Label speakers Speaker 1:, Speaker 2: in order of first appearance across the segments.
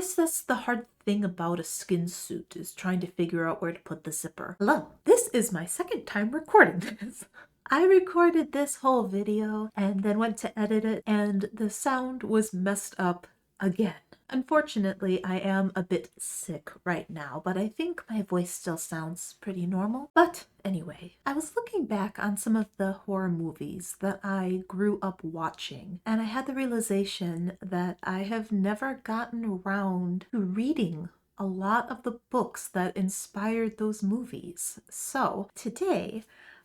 Speaker 1: guess that's the hard thing about a skin suit, is trying to figure out where to put the zipper. Hello, this is my second time recording this. I recorded this whole video and then went to edit it, and the sound was messed up again. Unfortunately, I am a bit sick right now, but I think my voice still sounds pretty normal. But anyway, I was looking back on some of the horror movies that I grew up watching, and I had the realization that I have never gotten around to reading a lot of the books that inspired those movies. So today,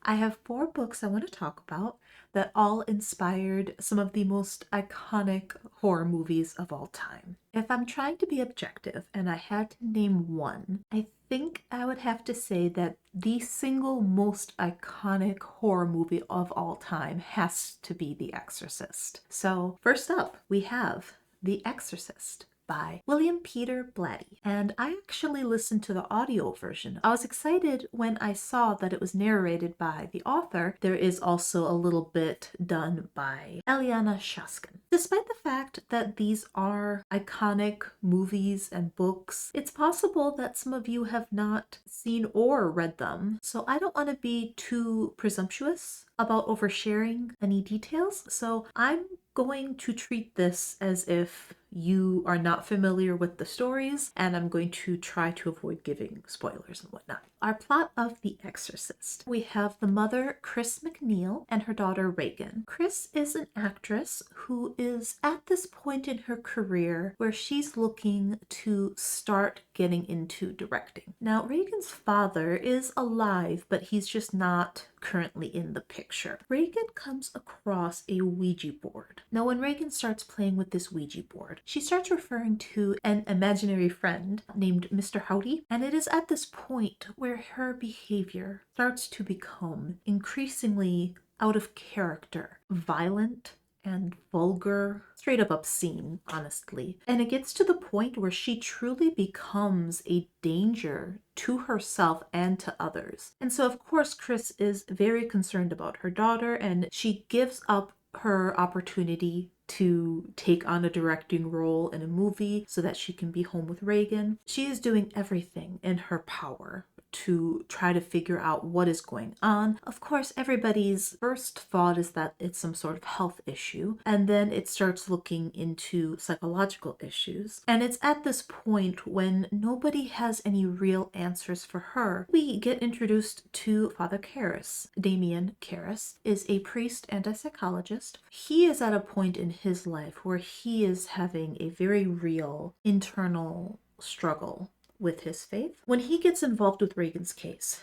Speaker 1: I have 4 books I want to talk about that all inspired some of the most iconic horror movies of all time. If I'm trying to be objective and I had to name one, I think I would have to say that the single most iconic horror movie of all time has to be The Exorcist. So first up, we have The Exorcist by William Peter Blatty, and I actually listened to the audio version. I was excited when I saw that it was narrated by the author. There is also a little bit done by Eliana Shaskin. Despite the fact that these are iconic movies and books, it's possible that some of you have not seen or read them, so I don't want to be too presumptuous about oversharing any details, so I'm going to treat this as if you are not familiar with the stories, and I'm going to try to avoid giving spoilers and whatnot. Our plot of The Exorcist. We have the mother, Chris MacNeil, and her daughter, Regan. Chris is an actress who is at this point in her career where she's looking to start getting into directing. Now, Regan's father is alive, but he's just not currently in the picture. Regan comes across a Ouija board. Now, when Regan starts playing with this Ouija board, she starts referring to an imaginary friend named Mr. Howdy, and it is at this point where her behavior starts to become increasingly out of character, violent, and vulgar, straight up obscene, honestly. And it gets to the point where she truly becomes a danger to herself and to others. And so, of course, Chris is very concerned about her daughter, and she gives up her opportunity to take on a directing role in a movie so that she can be home with Regan. She is doing everything in her power to try to figure out what is going on. Of course, everybody's first thought is that it's some sort of health issue, and then it starts looking into psychological issues. And it's at this point when nobody has any real answers for her. We get introduced to Father Karras. Damien Karras is a priest and a psychologist. He is at a point in his life where he is having a very real internal struggle with his faith. When he gets involved with Regan's case,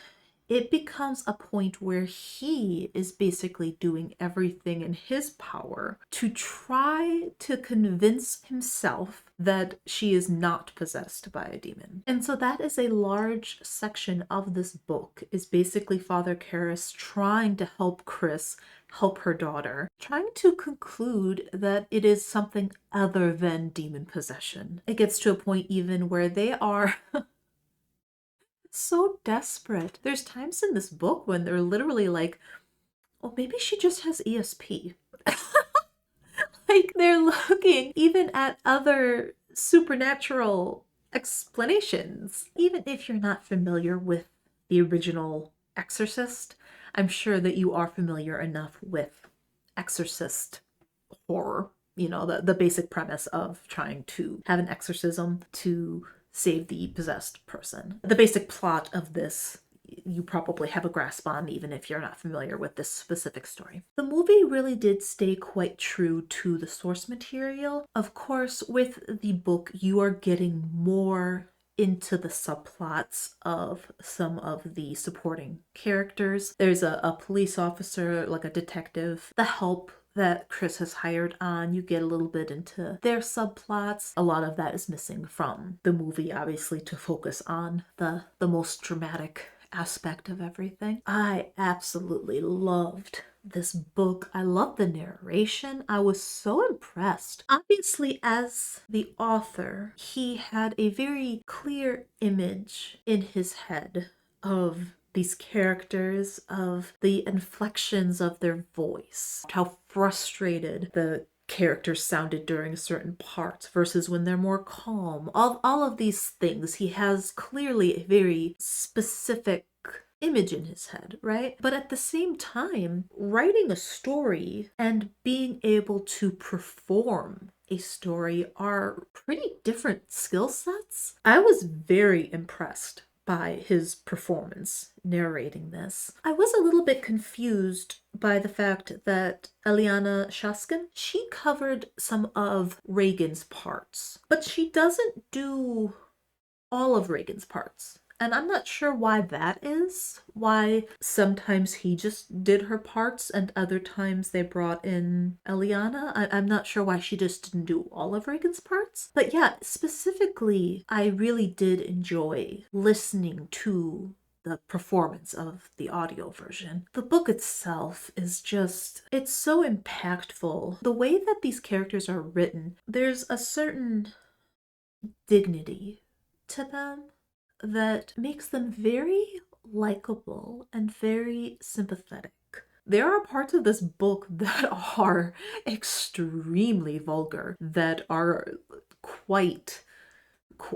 Speaker 1: it becomes a point where he is basically doing everything in his power to try to convince himself that she is not possessed by a demon. And so that is a large section of this book, is basically Father Karras trying to help Chris help her daughter, trying to conclude that it is something other than demon possession. It gets to a point even where they are so desperate. There's times in this book when they're literally like, oh, maybe she just has ESP. Like, they're looking even at other supernatural explanations. Even if you're not familiar with the original Exorcist, I'm sure that you are familiar enough with Exorcist horror. You know, the basic premise of trying to have an exorcism to save the possessed person. The basic plot of this you probably have a grasp on, even if you're not familiar with this specific story. The movie really did stay quite true to the source material. Of course, with the book, you are getting more into the subplots of some of the supporting characters. There's a police officer, like a detective, the help that Chris has hired on. You get a little bit into their subplots. A lot of that is missing from the movie, obviously, to focus on the most dramatic aspect of everything. I absolutely loved this book. I love the narration. I was so impressed. Obviously, as the author, he had a very clear image in his head of these characters, of the inflections of their voice, how frustrated the characters sounded during certain parts versus when they're more calm. All of these things. He has clearly a very specific image in his head, right? But at the same time, writing a story and being able to perform a story are pretty different skill sets. I was very impressed by his performance narrating this. I was a little bit confused by the fact that Eliana Shaskin, she covered some of Reagan's parts, but she doesn't do all of Reagan's parts. And I'm not sure why that is. Why sometimes he just did her parts and other times they brought in Eliana. I'm not sure why she just didn't do all of Reagan's parts. But yeah, specifically, I really did enjoy listening to the performance of the audio version. The book itself is just, it's so impactful. The way that these characters are written, there's a certain dignity to them that makes them very likable and very sympathetic. There are parts of this book that are extremely vulgar, that are quite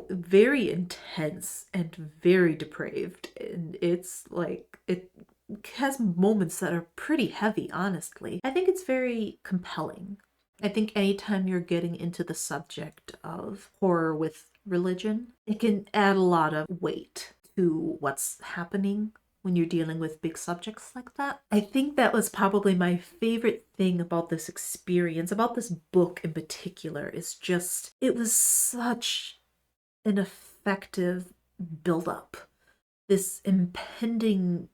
Speaker 1: very intense and very depraved, and it's like it has moments that are pretty heavy, honestly. I think it's very compelling. I think anytime you're getting into the subject of horror with religion, it can add a lot of weight to what's happening when you're dealing with big subjects like that. I think that was probably my favorite thing about this experience, about this book in particular, is just, it was such an effective build-up. This impending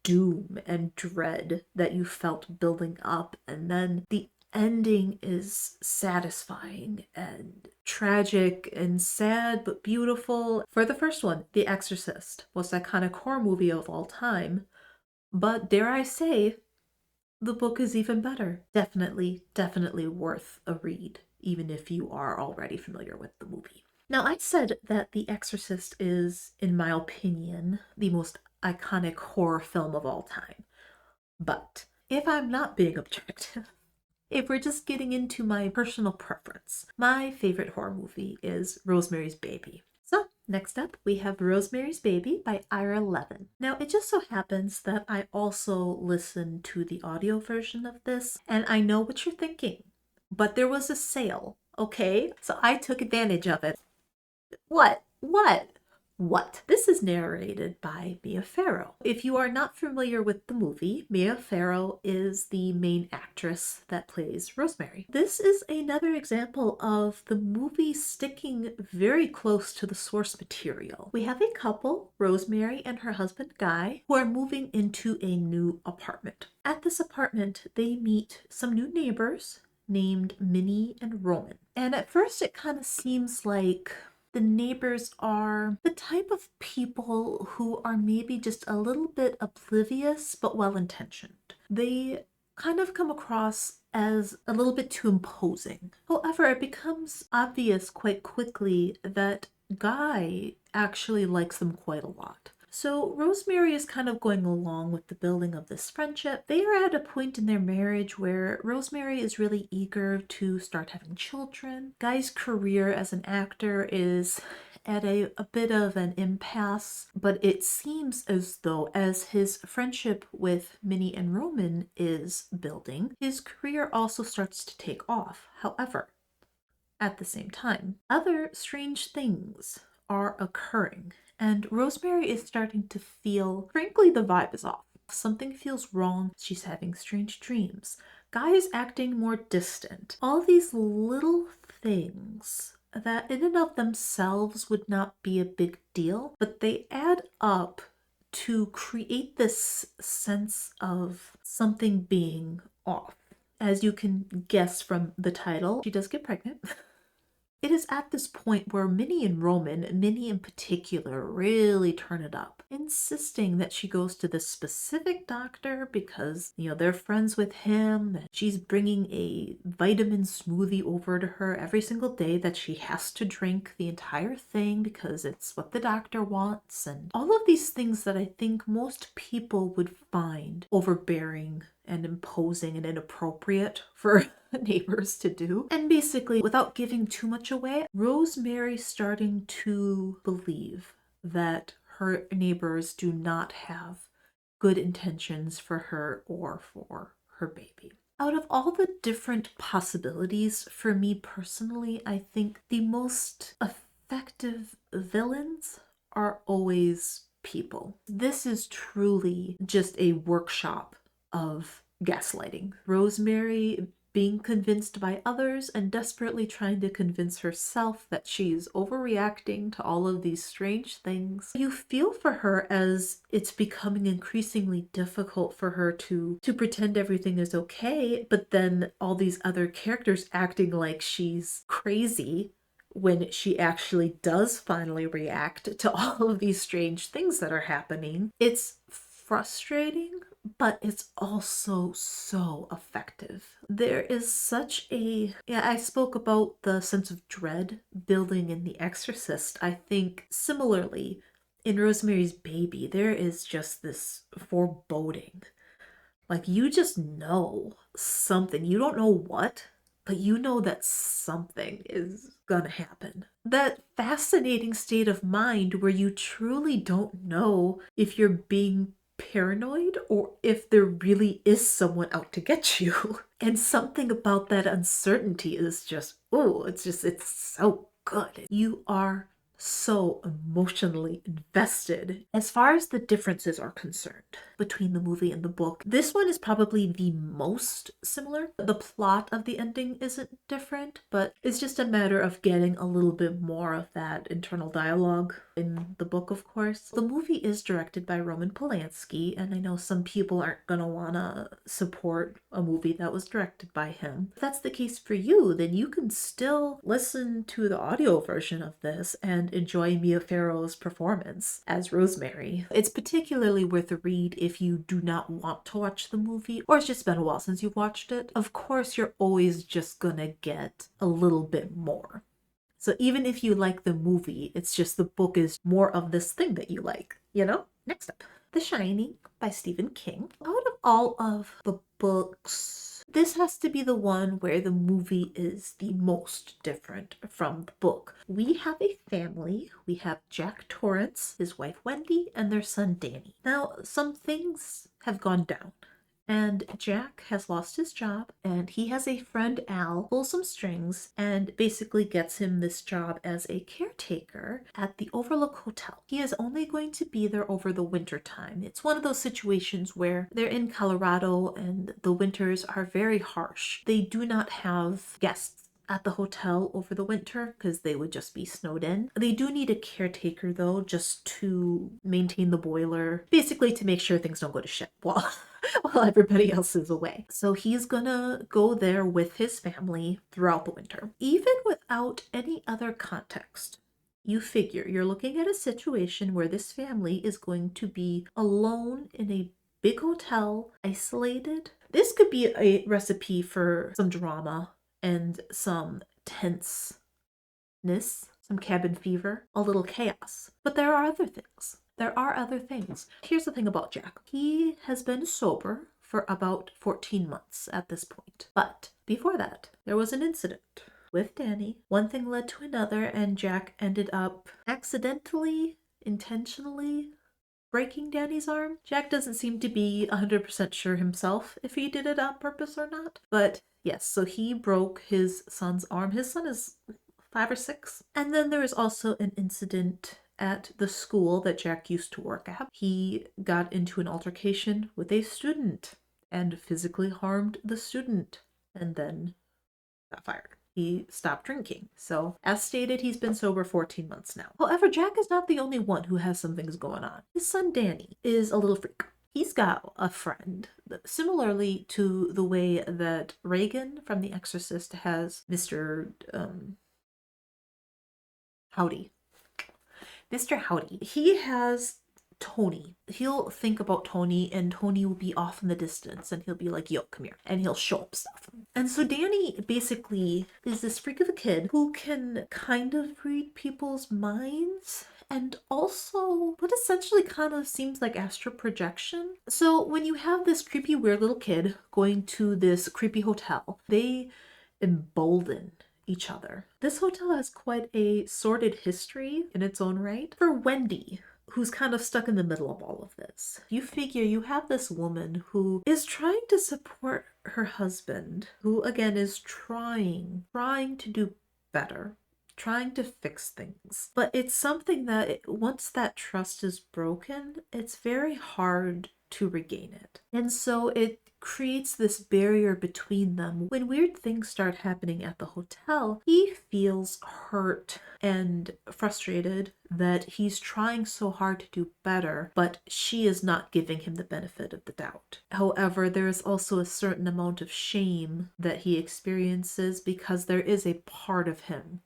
Speaker 1: doom and dread that you felt building up, and then the ending is satisfying and tragic and sad but beautiful. For the first one, The Exorcist, most iconic horror movie of all time, but dare I say, the book is even better. Definitely worth a read, even if you are already familiar with the movie. Now, I said that The Exorcist is, in my opinion, the most iconic horror film of all time. But if I'm not being objective, if we're just getting into my personal preference, my favorite horror movie is Rosemary's Baby. So, next up, we have Rosemary's Baby by Ira Levin. Now, it just so happens that I also listened to the audio version of this, and I know what you're thinking, but there was a sale, okay? So I took advantage of it. What? This is narrated by Mia Farrow. If you are not familiar with the movie, Mia Farrow is the main actress that plays Rosemary. This is another example of the movie sticking very close to the source material. We have a couple, Rosemary and her husband Guy, who are moving into a new apartment. At this apartment, they meet some new neighbors named Minnie and Roman. And at first it kind of seems like the neighbors are the type of people who are maybe just a little bit oblivious but well-intentioned. They kind of come across as a little bit too imposing. However, it becomes obvious quite quickly that Guy actually likes them quite a lot. So Rosemary is kind of going along with the building of this friendship. They are at a point in their marriage where Rosemary is really eager to start having children. Guy's career as an actor is at a bit of an impasse, but it seems as though as his friendship with Minnie and Roman is building, his career also starts to take off. However, at the same time, other strange things are occurring, and Rosemary is starting to feel, frankly, the vibe is off. Something feels wrong. She's having strange dreams. Guy is acting more distant. All these little things that in and of themselves would not be a big deal, but they add up to create this sense of something being off. As you can guess from the title, she does get pregnant. It is at this point where Minnie and Roman, Minnie in particular, really turn it up, insisting that she goes to this specific doctor because, they're friends with him. She's bringing a vitamin smoothie over to her every single day that she has to drink the entire thing because it's what the doctor wants. And all of these things that I think most people would find overbearing and imposing and inappropriate for neighbors to do. And basically, without giving too much away, Rosemary's starting to believe that her neighbors do not have good intentions for her or for her baby. Out of all the different possibilities, for me personally, I think the most effective villains are always people. This is truly just a workshop of gaslighting. Rosemary being convinced by others and desperately trying to convince herself that she's overreacting to all of these strange things. You feel for her as it's becoming increasingly difficult for her to pretend everything is okay, but then all these other characters acting like she's crazy when she actually does finally react to all of these strange things that are happening. It's frustrating, but it's also so effective. There is such a, I spoke about the sense of dread building in The Exorcist. I think similarly in Rosemary's Baby, there is just this foreboding. Like, you just know something. You don't know what, but you know that something is gonna happen. That fascinating state of mind where you truly don't know if you're being paranoid or if there really is someone out to get you. And something about that uncertainty is just, oh, it's so good. You are so emotionally invested. As far as the differences are concerned between the movie and the book, this one is probably the most similar. The plot of the ending isn't different, but it's just a matter of getting a little bit more of that internal dialogue in the book, of course. The movie is directed by Roman Polanski, and I know some people aren't gonna wanna support a movie that was directed by him. If that's the case for you, then you can still listen to the audio version of this and enjoy Mia Farrow's performance as Rosemary. It's particularly worth a read if you do not want to watch the movie, or it's just been a while since you've watched it. Of course, you're always just gonna get a little bit more. So even if you like the movie, it's just the book is more of this thing that you like, you know? Next up, The Shining by Stephen King. Out of all of the books, this has to be the one where the movie is the most different from the book. We have a family. We have Jack Torrance, his wife Wendy, and their son Danny. Now, some things have gone down. And Jack has lost his job, and he has a friend, Al, pulls some strings and basically gets him this job as a caretaker at the Overlook Hotel. He is only going to be there over the winter time. It's one of those situations where they're in Colorado and the winters are very harsh. They do not have guests at the hotel over the winter because they would just be snowed in. They do need a caretaker though, just to maintain the boiler, basically to make sure things don't go to shit while everybody else is away. So he's gonna go there with his family throughout the winter. Even without any other context, you figure you're looking at a situation where this family is going to be alone in a big hotel, isolated. This could be a recipe for some drama and some tenseness, some cabin fever, a little chaos. But there are other things. There are other things. Here's the thing about Jack. He has been sober for about 14 months at this point. But before that, there was an incident with Danny. One thing led to another, and Jack ended up accidentally, intentionally breaking Danny's arm. Jack doesn't seem to be 100% sure himself if he did it on purpose or not. But yes, so he broke his son's arm. His son is 5 or 6. And then there was also an incident at the school that Jack used to work at. He got into an altercation with a student and physically harmed the student and then got fired. He stopped drinking. So, as stated, he's been sober 14 months now. However, Jack is not the only one who has some things going on. His son Danny is a little freak. He's got a friend, similarly to the way that Reagan from The Exorcist has Mr. Howdy. Mr. Howdy. He has Tony. He'll think about Tony, and Tony will be off in the distance, and he'll be like, yo, come here. And he'll show up stuff. And so Danny basically is this freak of a kid who can kind of read people's minds and also what essentially kind of seems like astral projection. So when you have this creepy, weird little kid going to this creepy hotel, they embolden each other. This hotel has quite a sordid history in its own right. For Wendy, who's kind of stuck in the middle of all of this, you figure you have this woman who is trying to support her husband, who again is trying to do better, trying to fix things. But it's something that once that trust is broken, it's very hard to regain it. And so it creates this barrier between them. When weird things start happening at the hotel, he feels hurt and frustrated that he's trying so hard to do better, but she is not giving him the benefit of the doubt. However, there is also a certain amount of shame that he experiences because there is a part of him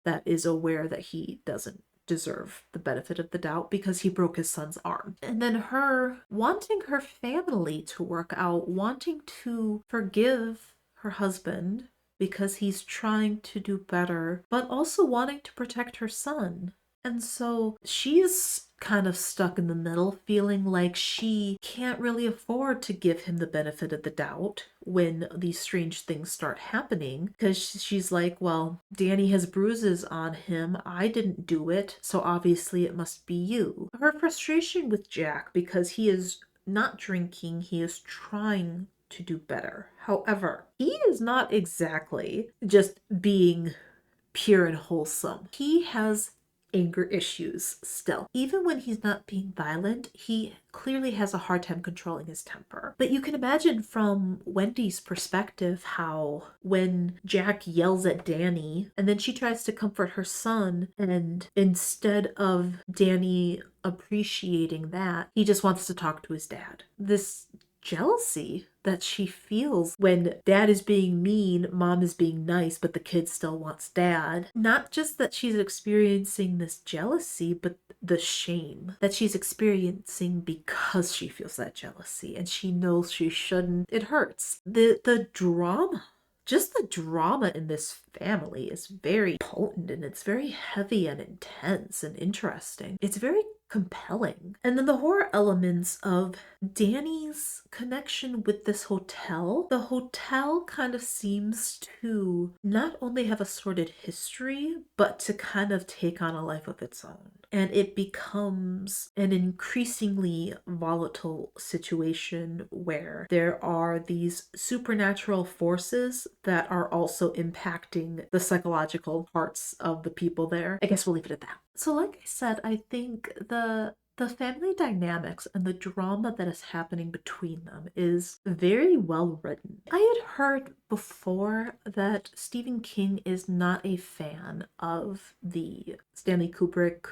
Speaker 1: that is aware that he doesn't deserve the benefit of the doubt because he broke his son's arm. And then her wanting her family to work out, wanting to forgive her husband because he's trying to do better, but also wanting to protect her son. And so she's kind of stuck in the middle, feeling like she can't really afford to give him the benefit of the doubt when these strange things start happening, because she's like, well, Danny has bruises on him. I didn't do it, so obviously it must be you. Her frustration with Jack, because he is not drinking, he is trying to do better. However, he is not exactly just being pure and wholesome. He has anger issues still. Even when he's not being violent, he clearly has a hard time controlling his temper. But you can imagine from Wendy's perspective how when Jack yells at Danny and then she tries to comfort her son, and instead of Danny appreciating that, he just wants to talk to his dad. This jealousy that she feels when dad is being mean, mom is being nice, but the kid still wants dad. Not just that she's experiencing this jealousy, but the shame that she's experiencing because she feels that jealousy and she knows she shouldn't. It hurts. The drama, just the drama in this family is very potent, and it's very heavy and intense and interesting. It's very compelling. And then the horror elements of Danny's connection with this hotel. The hotel kind of seems to not only have a sordid history, but to kind of take on a life of its own. And it becomes an increasingly volatile situation where there are these supernatural forces that are also impacting the psychological parts of the people there. I guess we'll leave it at that. So like I said, I think the family dynamics and the drama that is happening between them is very well written. I had heard before that Stephen King is not a fan of the Stanley Kubrick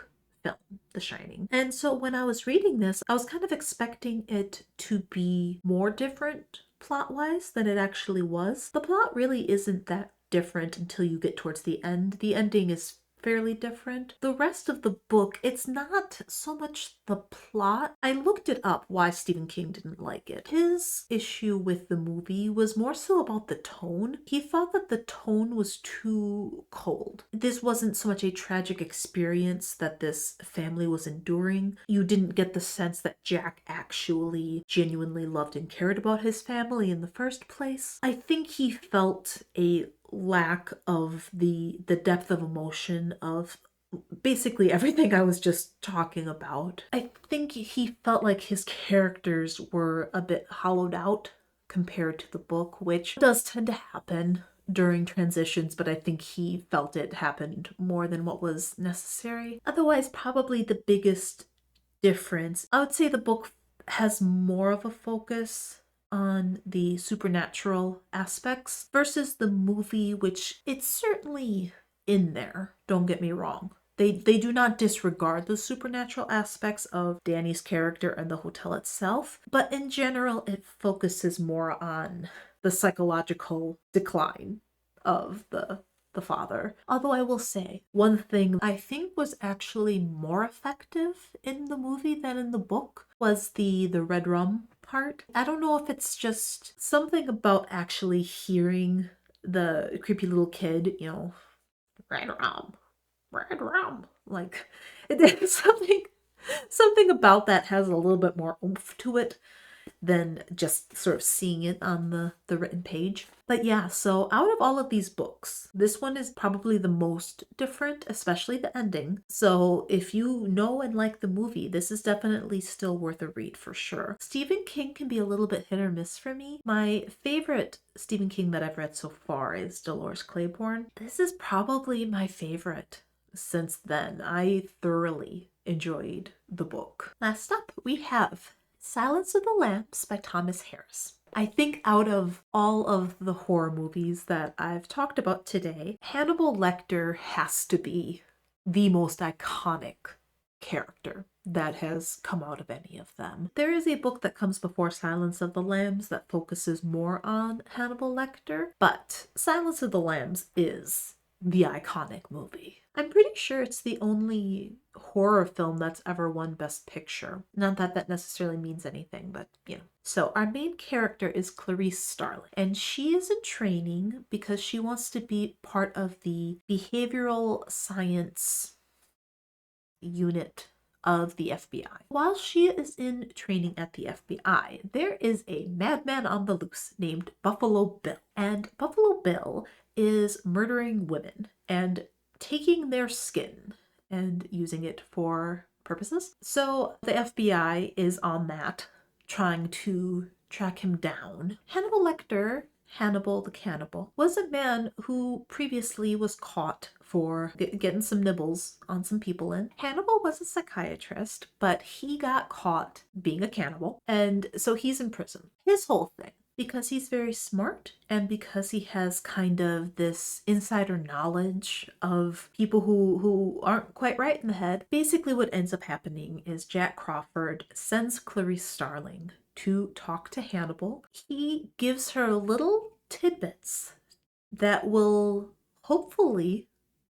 Speaker 1: film, The Shining. And so when I was reading this, I was kind of expecting it to be more different plot-wise than it actually was. The plot really isn't that different until you get towards the end. The ending is fairly different. The rest of the book, it's not so much the plot. I looked it up why Stephen King didn't like it. His issue with the movie was more so about the tone. He thought that the tone was too cold. This wasn't so much a tragic experience that this family was enduring. You didn't get the sense that Jack actually genuinely loved and cared about his family in the first place. I think he felt a lack of the depth of emotion of basically everything I was just talking about. I think he felt like his characters were a bit hollowed out compared to the book, which does tend to happen during transitions, but I think he felt it happened more than what was necessary. Otherwise, probably the biggest difference, I would say the book has more of a focus on the supernatural aspects versus the movie, which it's certainly in there, don't get me wrong. They do not disregard the supernatural aspects of Danny's character and the hotel itself, but in general it focuses more on the psychological decline of the father. Although I will say, one thing I think was actually more effective in the movie than in the book was the red rum part. I don't know if it's just something about actually hearing the creepy little kid, red rum, red rum. Like, there's something about that has a little bit more oomph to it than just sort of seeing it on the written page. But yeah, so out of all of these books, this one is probably the most different, especially the ending. So if you know and like the movie, this is definitely still worth a read for sure. Stephen King can be a little bit hit or miss for me. My favorite Stephen King that I've read so far is Dolores Claiborne. This is probably my favorite since then. I thoroughly enjoyed the book. Last up, we have Silence of the Lambs by Thomas Harris. I think out of all of the horror movies that I've talked about today, Hannibal Lecter has to be the most iconic character that has come out of any of them. There is a book that comes before Silence of the Lambs that focuses more on Hannibal Lecter, but Silence of the Lambs is the iconic movie. I'm pretty sure it's the only horror film that's ever won Best Picture. Not that that necessarily means anything, but you know. So our main character is Clarice Starling, and she is in training because she wants to be part of the behavioral science unit of the FBI. While she is in training at the FBI, there is a madman on the loose named Buffalo Bill. And Buffalo Bill is murdering women and taking their skin and using it for purposes. So the FBI is on that, trying to track him down. Hannibal Lecter, Hannibal the Cannibal, was a man who previously was caught for getting some nibbles on some people in. Hannibal was a psychiatrist, but he got caught being a cannibal, and so he's in prison. His whole thing, because he's very smart and because he has kind of this insider knowledge of people who aren't quite right in the head, basically what ends up happening is Jack Crawford sends Clarice Starling to talk to Hannibal. He gives her little tidbits that will hopefully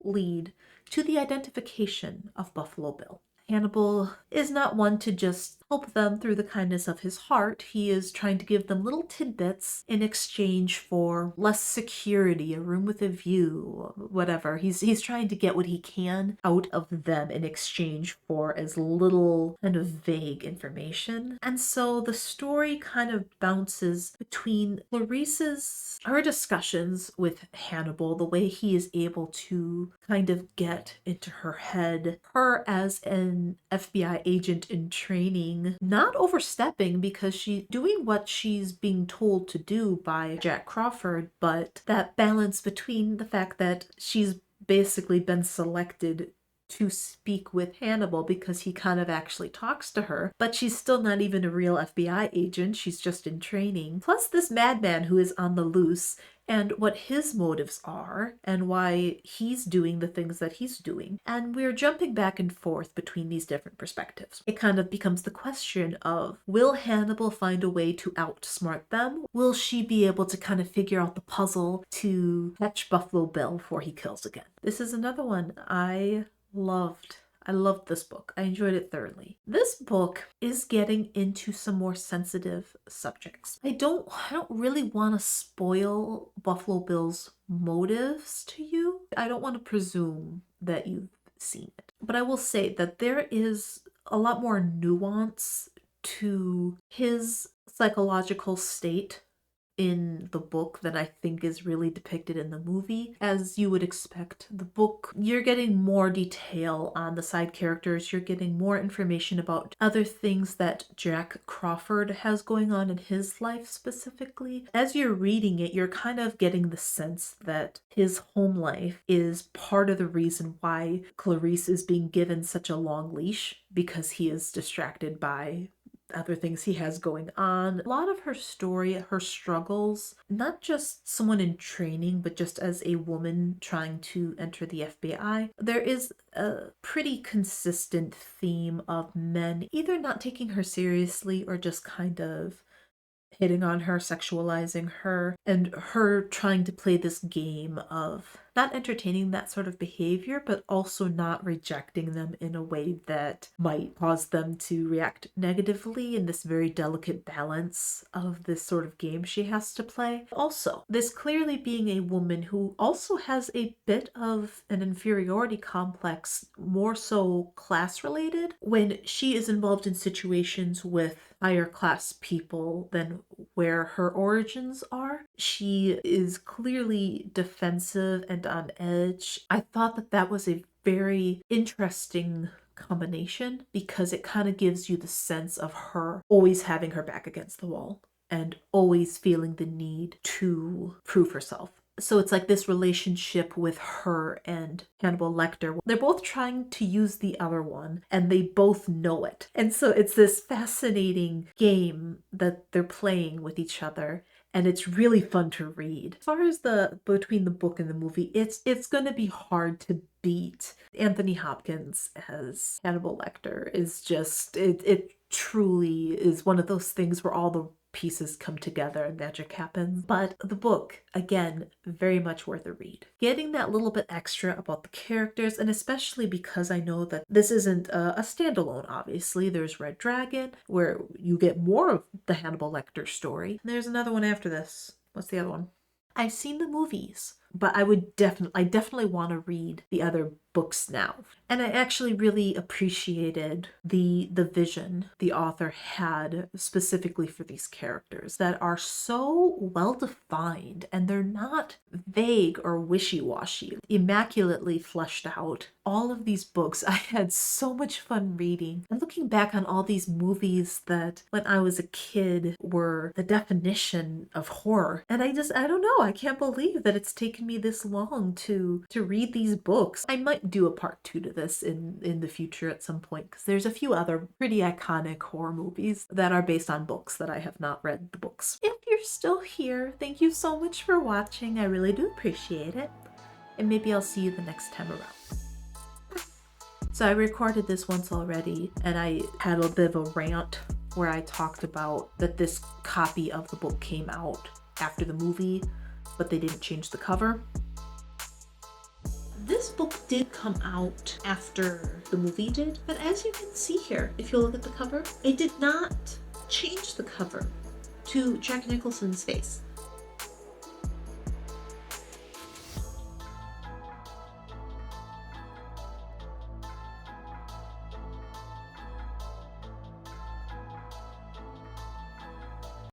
Speaker 1: lead to the identification of Buffalo Bill. Hannibal is not one to just help them through the kindness of his heart. He is trying to give them little tidbits in exchange for less security, a room with a view, whatever. He's trying to get what he can out of them in exchange for as little kind of vague information. And so the story kind of bounces between her discussions with Hannibal, the way he is able to kind of get into her head, her as an FBI agent in training, not overstepping because she's doing what she's being told to do by Jack Crawford, but that balance between the fact that she's basically been selected to speak with Hannibal because he kind of actually talks to her, but she's still not even a real FBI agent, she's just in training. Plus this madman who is on the loose and what his motives are and why he's doing the things that he's doing. And we're jumping back and forth between these different perspectives. It kind of becomes the question of, will Hannibal find a way to outsmart them? Will she be able to kind of figure out the puzzle to catch Buffalo Bill before he kills again? This is another one I loved. I loved this book. I enjoyed it thoroughly. This book is getting into some more sensitive subjects. I don't really want to spoil Buffalo Bill's motives to you. I don't want to presume that you've seen it. But I will say that there is a lot more nuance to his psychological state in the book than I think is really depicted in the movie. As you would expect, the book, you're getting more detail on the side characters, you're getting more information about other things that Jack Crawford has going on in his life specifically. As you're reading it, you're kind of getting the sense that his home life is part of the reason why Clarice is being given such a long leash, because he is distracted by other things he has going on. A lot of her story, her struggles, not just someone in training, but just as a woman trying to enter the FBI, there is a pretty consistent theme of men either not taking her seriously or just kind of hitting on her, sexualizing her, and her trying to play this game of not entertaining that sort of behavior, but also not rejecting them in a way that might cause them to react negatively, in this very delicate balance of this sort of game she has to play. Also, this clearly being a woman who also has a bit of an inferiority complex, more so class related, when she is involved in situations with higher class people than where her origins are. She is clearly defensive and on edge. I thought that that was a very interesting combination because it kind of gives you the sense of her always having her back against the wall and always feeling the need to prove herself. So it's like this relationship with her and Hannibal Lecter. They're both trying to use the other one and they both know it. And so it's this fascinating game that they're playing with each other. And it's really fun to read. As far as the between the book and the movie, it's going to be hard to beat. Anthony Hopkins as Hannibal Lecter is just it truly is one of those things where all the pieces come together and magic happens. But the book, again, very much worth a read. Getting that little bit extra about the characters, and especially because I know that this isn't a standalone, obviously. There's Red Dragon, where you get more of the Hannibal Lecter story. And there's another one after this. What's the other one? I've seen the movies, but I definitely want to read the other books now. And I actually really appreciated the vision the author had specifically for these characters that are so well defined, and they're not vague or wishy-washy, immaculately fleshed out. All of these books I had so much fun reading, and looking back on all these movies that when I was a kid were the definition of horror. And I don't know, I can't believe that it's taken me this long to read these books. I might do a part 2 to this in the future at some point, because there's a few other pretty iconic horror movies that are based on books that I have not read the books. If you're still here, thank you so much for watching. I really do appreciate it. And maybe I'll see you the next time around. So I recorded this once already, and I had a bit of a rant where I talked about that this copy of the book came out after the movie, but they didn't change the cover. This book did come out after the movie did, but as you can see here, if you look at the cover, it did not change the cover to Jack Nicholson's face.